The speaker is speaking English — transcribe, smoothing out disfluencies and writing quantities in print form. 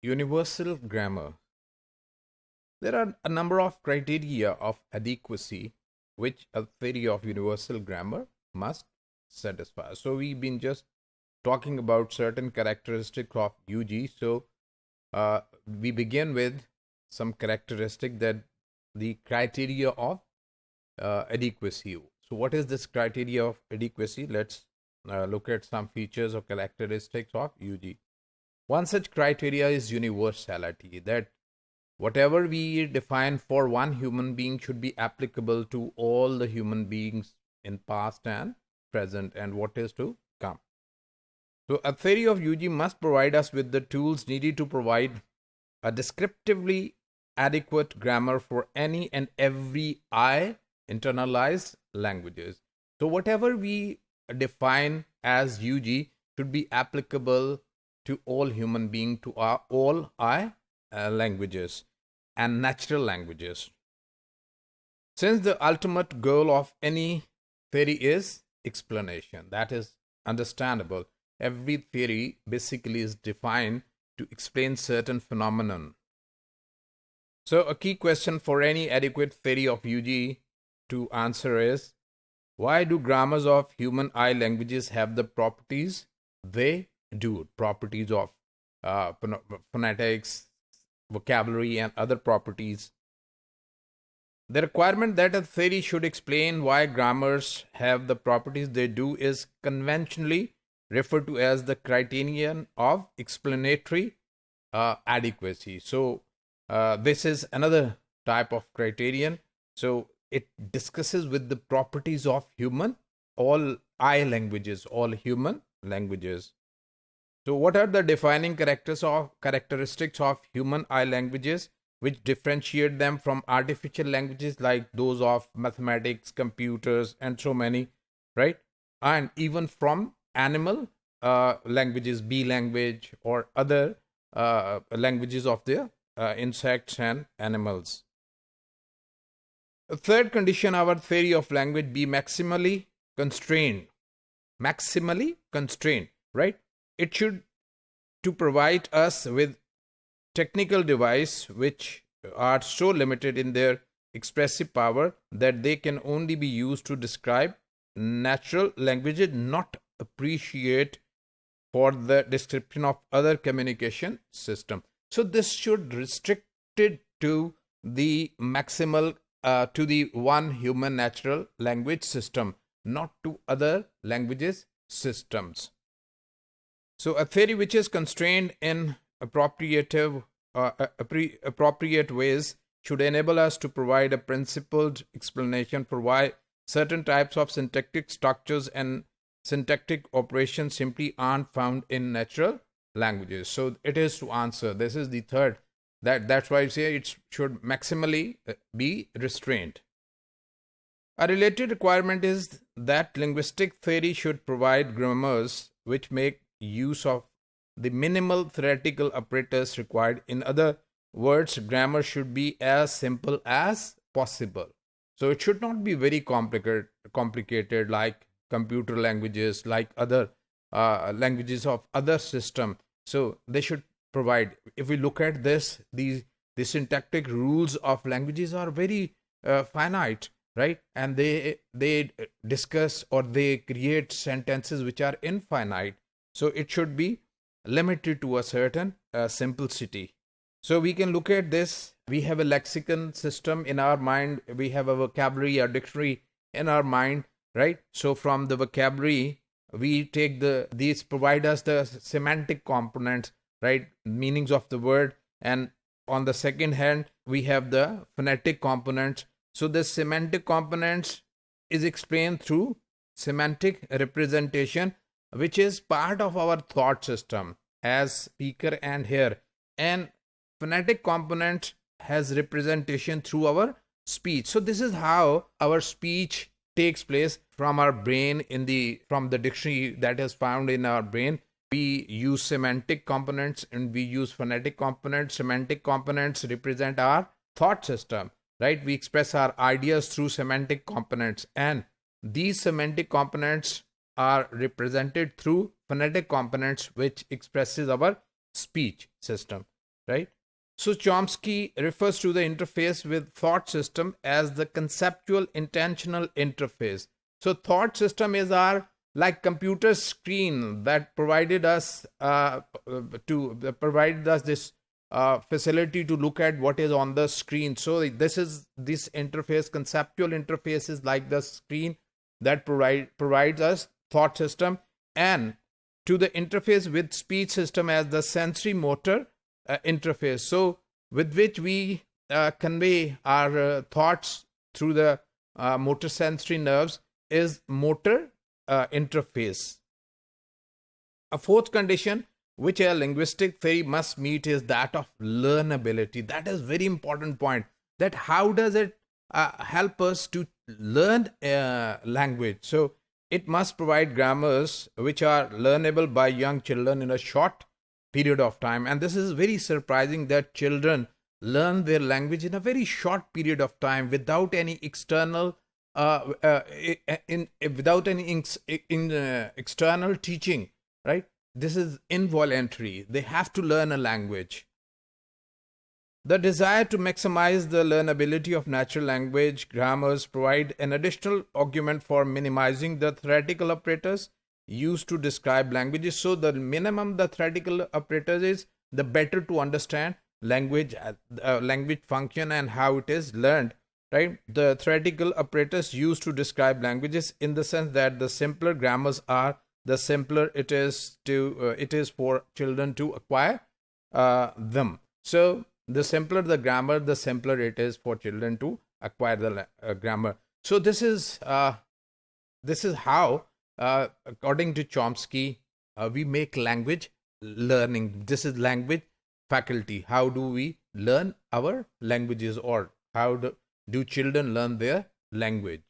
Universal grammar. There are a number of criteria of adequacy which a theory of universal grammar must satisfy. So we've been just talking about certain characteristics of UG. So we begin with some characteristic that the criteria of adequacy. So what is this criteria of adequacy? Let's look at some features or characteristics of UG. One such criteria is universality, that whatever we define for one human being should be applicable to all the human beings in past and present and what is to come. So a theory of UG must provide us with the tools needed to provide a descriptively adequate grammar for any and every internalized languages. So whatever we define as UG should be applicable to all human beings, to all languages and natural languages. Since the ultimate goal of any theory is explanation, that is understandable. Every theory basically is defined to explain certain phenomenon. So a key question for any adequate theory of UG to answer is, why do grammars of human languages have the properties they do? Properties of phonetics, vocabulary, and other properties. The requirement that a theory should explain why grammars have the properties they do is conventionally referred to as the criterion of explanatory adequacy. So this is another type of criterion. So it discusses with the properties of all languages, all human languages. So what are the defining characteristics of human languages which differentiate them from artificial languages like those of mathematics, computers, and so many, right? And even from animal languages, bee language, or other languages of the insects and animals. The third condition, our theory of language be maximally constrained. Maximally constrained, right? It should to provide us with technical device which are so limited in their expressive power that they can only be used to describe natural languages, not appreciate for the description of other communication system. So this should restrict it to the maximal to the one human natural language system, not to other languages systems. So a theory which is constrained in appropriate ways should enable us to provide a principled explanation for why certain types of syntactic structures and syntactic operations simply aren't found in natural languages. So it is to answer. This is the third. That's why I say it should maximally be restrained. A related requirement is that linguistic theory should provide grammars which make use of the minimal theoretical apparatus required. In other words, grammar should be as simple as possible. So it should not be very complicated like computer languages, like other languages of other system. So they should provide. If we look at this, the syntactic rules of languages are very finite, right? And they discuss or they create sentences which are infinite. So it should be limited to a certain simplicity. So we can look at this. We have a lexicon system in our mind. We have a vocabulary, a dictionary in our mind, right? So from the vocabulary, we take these provide us the semantic components, right? Meanings of the word. And on the second hand, we have the phonetic components. So the semantic components is explained through semantic representation, which is part of our thought system as speaker and hear. And phonetic component has representation through our speech. So this is how our speech takes place from our brain from the dictionary that is found in our brain. We use semantic components and we use phonetic components. Semantic components represent our thought system, right? We express our ideas through semantic components, and these semantic components are represented through phonetic components, which expresses our speech system. right? So Chomsky refers to the interface with thought system as the conceptual intentional interface. So thought system is our like computer screen that provided us this facility to look at what is on the screen. So this interface, conceptual interface, is like the screen that provides us thought system, and to the interface with speech system as the sensory motor interface, so with which we convey our thoughts through the motor sensory nerves, is motor interface. A fourth condition which a linguistic theory must meet is that of learnability. That is very important point, that how does it help us to learn language. So it must provide grammars which are learnable by young children in a short period of time. And this is very surprising that children learn their language in a very short period of time without any external external teaching, right? This is involuntary. They have to learn a language. The desire to maximize the learnability of natural language grammars provide an additional argument for minimizing the theoretical operators used to describe languages. So the minimum the theoretical operators is, the better to understand language function and how it is learned, right? The theoretical operators used to describe languages, in the sense that the simpler grammars are, the simpler it is for children to acquire them. So the simpler the grammar, the simpler it is for children to acquire the grammar. So this is how, according to Chomsky, we make language learning. This is language faculty. How do we learn our languages, or how do children learn their language?